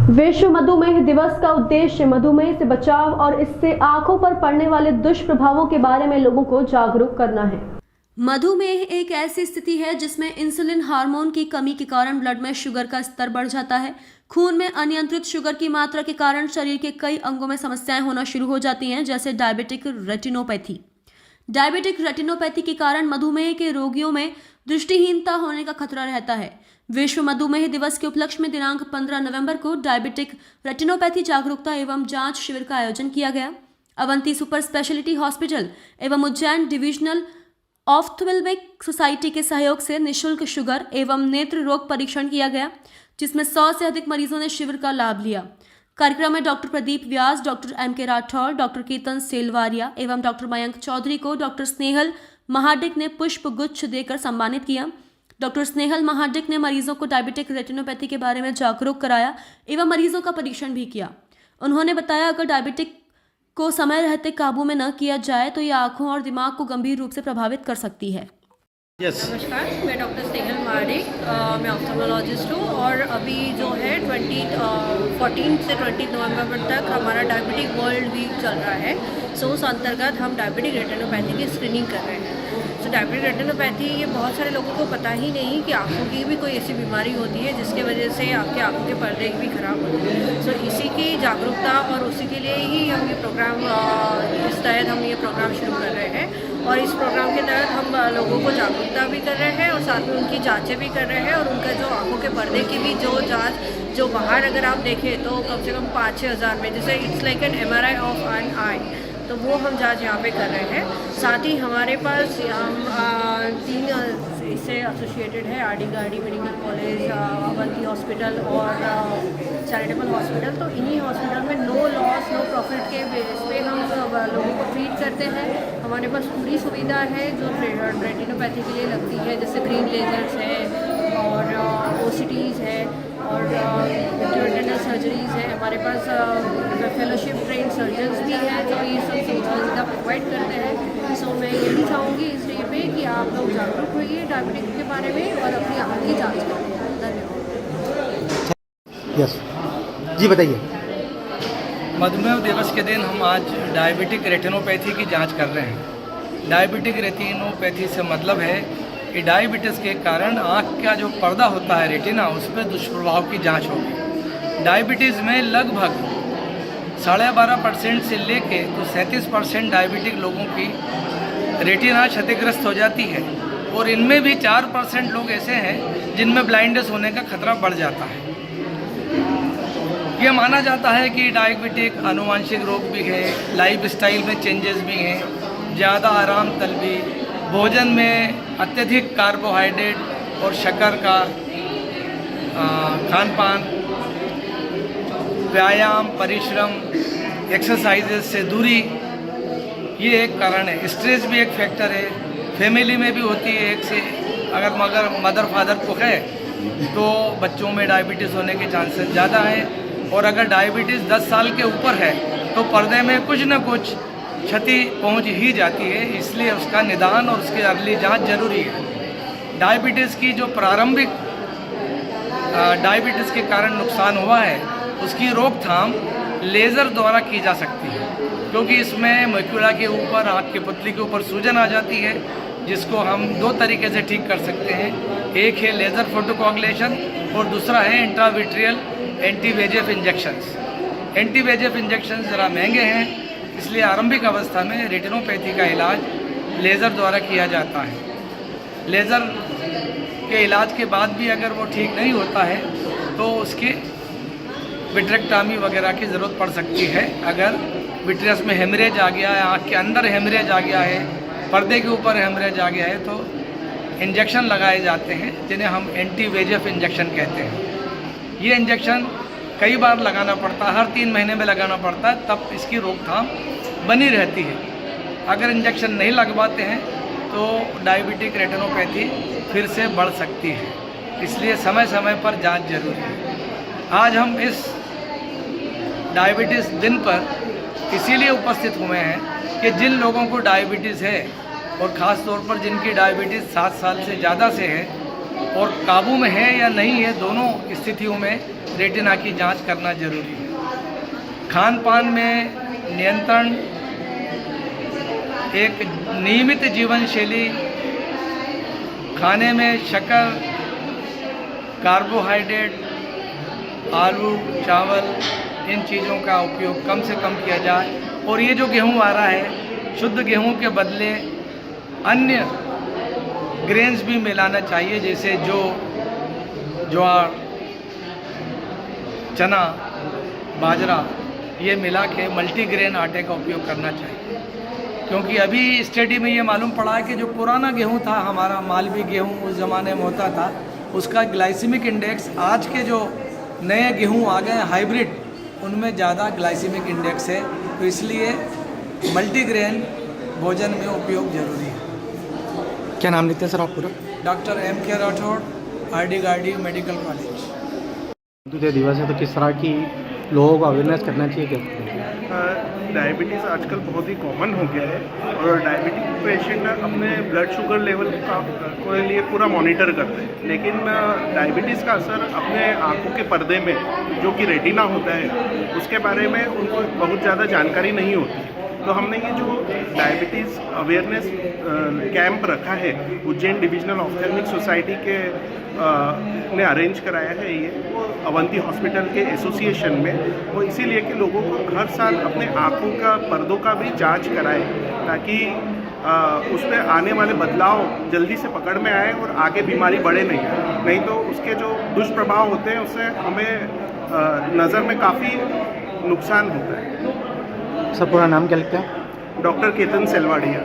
विश्व मधुमेह दिवस का उद्देश्य मधुमेह से बचाव और इससे आंखों पर पड़ने वाले दुष्प्रभावों के बारे में लोगों को जागरूक करना है। मधुमेह एक ऐसी स्थिति है जिसमें इंसुलिन हार्मोन की कमी के कारण ब्लड में शुगर का स्तर बढ़ जाता है। खून में अनियंत्रित शुगर की मात्रा के कारण शरीर के कई अंगों में समस्याएं होना शुरू हो जाती हैं, जैसे डायबिटिक रेटिनोपैथी। डायबिटिक रेटिनोपैथी के कारण मधुमेह के रोगियों में दृष्टिहीनता होने का खतरा रहता है। विश्व मधुमेह दिवस के उपलक्ष्य में दिनांक 15 नवंबर को डायबिटिक रेटिनोपैथी जागरूकता एवं जांच शिविर का आयोजन किया गया। अवंती सुपर स्पेशलिटी हॉस्पिटल एवं उज्जैन डिविजनल ऑफ्थेल्मिक सोसाइटी के सहयोग से निःशुल्क शुगर एवं नेत्र रोग परीक्षण किया गया, जिसमें 100 से अधिक मरीजों ने शिविर का लाभ लिया। कार्यक्रम में doctor Pradeep Vyas, doctor M.K. Rathore, doctor Ketan Selvaria एवं डॉक्टर मयंक चौधरी को डॉक्टर स्नेहल महाडिक ने पुष्प गुच्छ देकर सम्मानित किया। डॉक्टर स्नेहल महाडिक ने मरीजों को डायबिटिक रेटिनोपैथी के बारे में जागरूक कराया एवं मरीजों का परीक्षण भी किया। उन्होंने बताया, अगर डायबिटिक को समय रहते काबू में न किया जाए तो यह आंखों और दिमाग को गंभीर रूप से प्रभावित कर सकती है। नमस्कार, मैं डॉक्टर स्नेहल महाडिक, मैं ऑप्थेल्मोलॉजिस्ट हूँ और अभी जो है 14 से 20 नवंबर तक हमारा डायबिटिक वर्ल्ड वीक चल रहा है। सो उस अंतर्गत हम डायबिटिक रेटिनोपैथी की स्क्रीनिंग कर रहे हैं। सो डायबिटिक रेटिनोपैथी ये बहुत सारे लोगों को पता ही नहीं कि आँखों की भी कोई ऐसी बीमारी होती है जिसके वजह से आपके आँखों के पर्दे भी खराब होते हैं। सो इसी की जागरूकता और उसी के लिए ही हम ये प्रोग्राम इस तहत हम ये प्रोग्राम शुरू कर रहे हैं और इस प्रोग्राम के तहत हम लोगों को जागरूकता भी कर रहे हैं और साथ में उनकी जांचें भी कर रहे हैं और उनका जो आंखों के पर्दे की भी जो जांच जो बाहर अगर आप देखें तो कम से कम 5-6 हज़ार में, जैसे it's like an MRI of an eye, तो वो हम जांच यहाँ पे कर रहे हैं। साथ ही हमारे पास हम 3 इससे एसोसिएटेड है, RD Gardi medical college, Avanti hospital और चैरिटेबल हॉस्पिटल। तो इन्हीं हॉस्पिटल में नो लॉस नो प्रॉफिट के बेस पे हम लोगों को ट्रीट करते हैं। हमारे पास पूरी सुविधा है जो रेटिनोपैथी के लिए लगती है, जैसे ग्रीन लेजर्स है और OCTs है और इंटरवेंशनल सर्जरीज है। हमारे पास फेलोशिप ट्रेन सर्जन्स भी हैं जो ये सब सुविधा प्रोवाइड करते हैं। सो मैं यही चाहूँगी इस डे पे कि आप लोग जागरूक होइए डायबिटिक के बारे में और अपनी आँख की जाँच करें। धन्यवाद। यस जी, बताइए। मधुमेह दिवस के दिन हम आज डायबिटिक रेटिनोपैथी की जांच कर रहे हैं। डायबिटिक रेटिनोपैथी से मतलब है कि डायबिटीज़ के कारण आँख का जो पर्दा होता है रेटिना, उस पर दुष्प्रभाव की जांच होगी। डायबिटीज़ में लगभग 12.5% से लेके तो 37% डायबिटिक लोगों की रेटिना क्षतिग्रस्त हो जाती है और इनमें भी 4% लोग ऐसे हैं जिनमें ब्लाइंडनेस होने का खतरा बढ़ जाता है। यह माना जाता है कि डायबिटिक आनुवंशिक रोग भी है, लाइफस्टाइल में चेंजेस भी हैं, ज़्यादा आराम तलबी, भोजन में अत्यधिक कार्बोहाइड्रेट और शक्कर का खान पान, व्यायाम, परिश्रम, एक्सरसाइजेस से दूरी, ये एक कारण है। स्ट्रेस भी एक फैक्टर है, फैमिली में भी होती है। एक से अगर मदर फादर को है तो बच्चों में डायबिटीज़ होने के चांसेस ज़्यादा हैं और अगर डायबिटीज़ 10 साल के ऊपर है तो पर्दे में कुछ न कुछ क्षति पहुंच ही जाती है। इसलिए उसका निदान और उसकी अर्ली जांच जरूरी है। डायबिटीज़ की जो प्रारंभिक डायबिटीज़ के कारण नुकसान हुआ है उसकी रोकथाम लेज़र द्वारा की जा सकती है, क्योंकि इसमें मैक्यूला के ऊपर, आँख की पुतली के ऊपर सूजन आ जाती है, जिसको हम 2 तरीके से ठीक कर सकते हैं। एक है लेज़र फोटोकोagulation और दूसरा है इंट्राविट्रियल एंटी-VEGF इंजेक्शंस। एंटी-VEGF इंजेक्शन ज़रा महंगे हैं, इसलिए आरंभिक अवस्था में रेटिनोपैथी का इलाज लेज़र द्वारा किया जाता है। लेज़र के इलाज के बाद भी अगर वो ठीक नहीं होता है तो उसकी विट्रेक्टॉमी वगैरह की ज़रूरत पड़ सकती है। अगर विट्रियस में हेमरेज आ गया है, आँख के अंदर हेमरेज आ गया है, पर्दे के ऊपर हेमरेज आ गया है, तो इंजेक्शन लगाए जाते हैं जिन्हें हम एंटी-VEGF इंजेक्शन कहते हैं। ये इंजेक्शन कई बार लगाना पड़ता है, हर 3 महीने में लगाना पड़ता है, तब इसकी रोकथाम बनी रहती है। अगर इंजेक्शन नहीं लगवाते हैं तो डायबिटिक रेटिनोपैथी फिर से बढ़ सकती है, इसलिए समय समय पर जांच जरूरी है। आज हम इस डायबिटीज़ दिन पर इसीलिए उपस्थित हुए हैं कि जिन लोगों को डायबिटीज़ है और ख़ास तौर पर जिनकी डायबिटीज़ 7 साल से ज़्यादा से है और काबू में है या नहीं है, दोनों स्थितियों में रेटिना की जांच करना जरूरी है। खान पान में नियंत्रण, एक नियमित जीवन शैली, खाने में शक्कर, कार्बोहाइड्रेट, आलू, चावल, इन चीज़ों का उपयोग कम से कम किया जाए। और ये जो गेहूँ आ रहा है, शुद्ध गेहूँ के बदले अन्य ग्रेन्स भी मिलाना चाहिए, जैसे ज्वार, चना, बाजरा, ये मिला के मल्टीग्रेन आटे का उपयोग करना चाहिए। क्योंकि अभी स्टडी में ये मालूम पड़ा है कि जो पुराना गेहूं था हमारा, मालवी गेहूं उस ज़माने में होता था, उसका ग्लाइसेमिक इंडेक्स आज के जो नए गेहूं आ गए हाइब्रिड, उनमें ज़्यादा ग्लाइसेमिक इंडेक्स है। तो इसलिए मल्टीग्रेन भोजन में उपयोग जरूरी है। क्या नाम लेते हैं सर आप पूरा? Doctor M.K. Rathore, RD Gardi medical college. दूसरे दिवस है तो किस तरह की लोगों को अवेयरनेस करना चाहिए क्या? डायबिटीज़ आजकल बहुत ही कॉमन हो गया है और डायबिटिक पेशेंट अपने ब्लड शुगर लेवल के लिए पूरा मॉनिटर करते हैं, लेकिन डायबिटीज़ का असर अपने आंखों के पर्दे में जो कि रेटिना होता है उसके बारे में उनको बहुत ज़्यादा जानकारी नहीं होती। तो हमने ये जो डायबिटीज़ अवेयरनेस कैंप रखा है उज्जैन डिविजनल ऑफ्थेल्मिक सोसाइटी के ने अरेंज कराया है, ये वो अवंती हॉस्पिटल के एसोसिएशन में, वो इसीलिए कि लोगों को हर साल अपने आँखों का पर्दों का भी जांच कराए ताकि उस पर आने वाले बदलाव जल्दी से पकड़ में आए और आगे बीमारी बढ़े नहीं तो उसके जो दुष्प्रभाव होते हैं उससे हमें नज़र में काफ़ी नुकसान होता है। सर पूरा नाम क्या लिखते हैं? डॉक्टर केतन सेलवाड़िया।